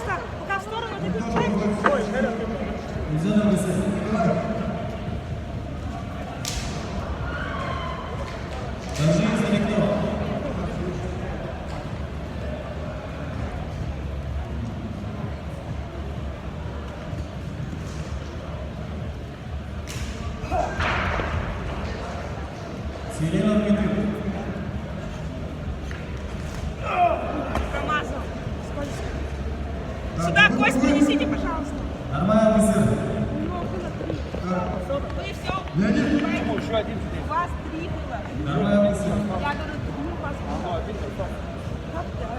пожалуйста, пока в сторону отойдите. Промазал. Скользко. Сюда кость принесите, пожалуйста. Нормально, сэр. Вы все. У вас 3 было. Нормально, сэр. Я говорю, у вас было.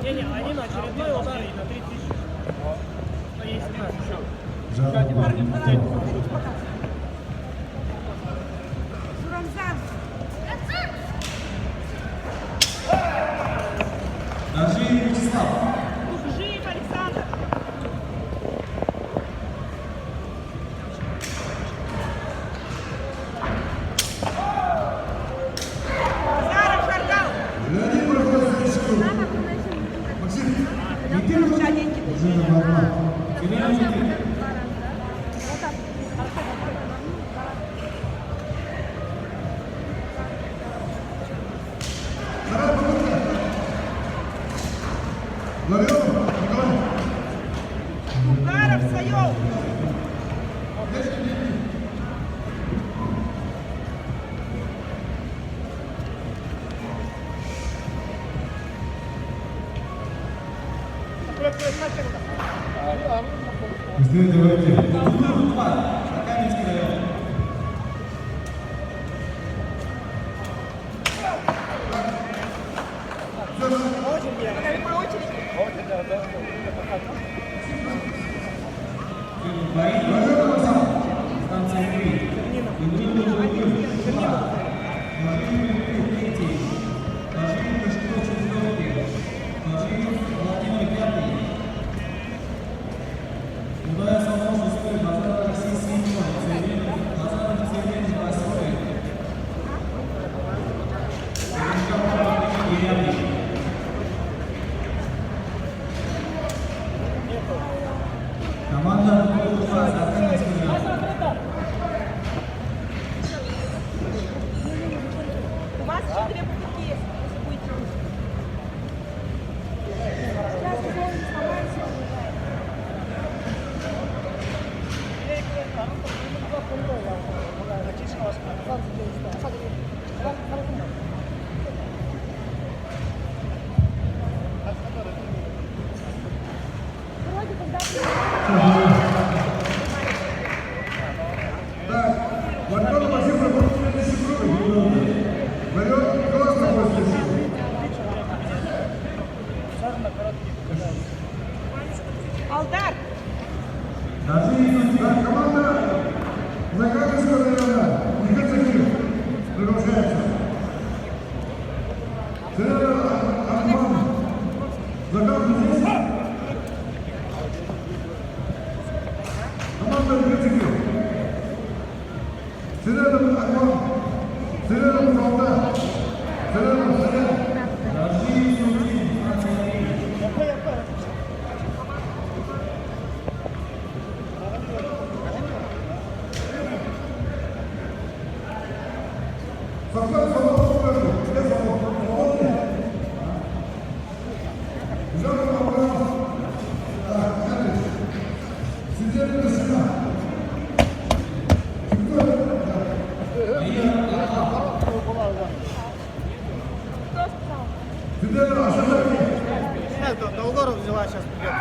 Не-не, они на очередной удар и на 3000. А есть Сурамзан. Нажи, Вячеслав. Жив, Александр. Назаров, Шаргал. Сейчас деньги. Угаров, Саёв. Следователь. Архангельский район. По очереди. Станция 3. Владимир Пятый. Удая Солнцов 6, Базаров России 7, Базаров Цервень 8. Команда Архангельский район. У вас еще 2 попытки есть, если будете. Сейчас сезон не сломается. Вроде когда Варкон Максим работает на секунду. Берет классно после секунды. Алдар. Так, команда Закарпатского района. Никита продолжается. Тренер Ахман. Закарпатский. Команда Никита. Тренер Ахман. Тренер Солдат. Тренер Сарян. Согласно свободу, без свободы. Жанна Абрамов. Сидели на себя. Кто сказал? Сидели на себя. Нет, Долгоров взяла, сейчас придет.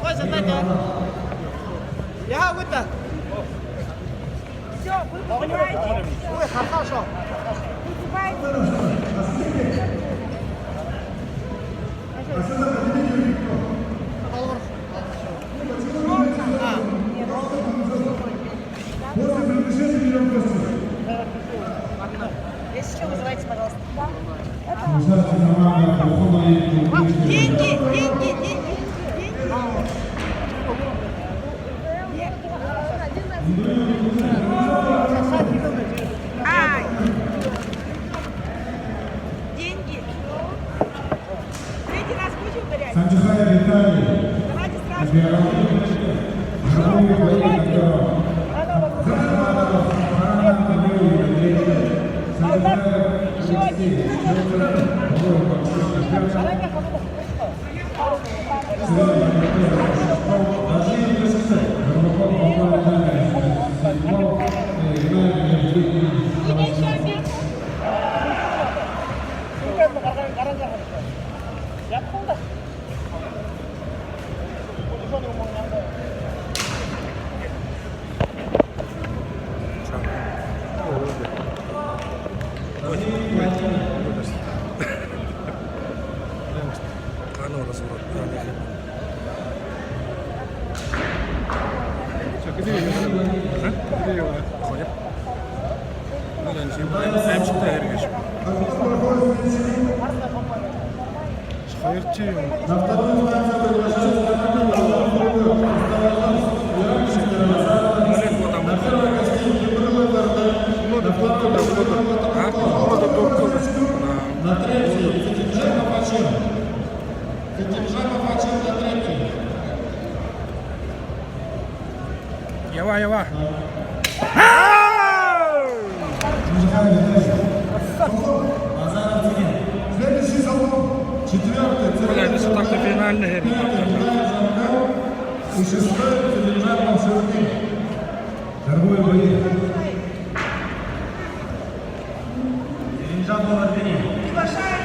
Костя, Надя. Я выйду. Все, вы выбиваете. Ой, хорошо. Выбиваете. После приглашения берем гостей. Если что, вызывайте, пожалуйста. Деньги, Деньги, деньги, деньги. Ай! Деньги. Давайте сразу. Еще один. Ява. Следующий залог. Четвертый. Блядь, це так фінальний герій. И шестой в содержательном широтке. Торговые бои. Дирижабль Латвии. Приглашаю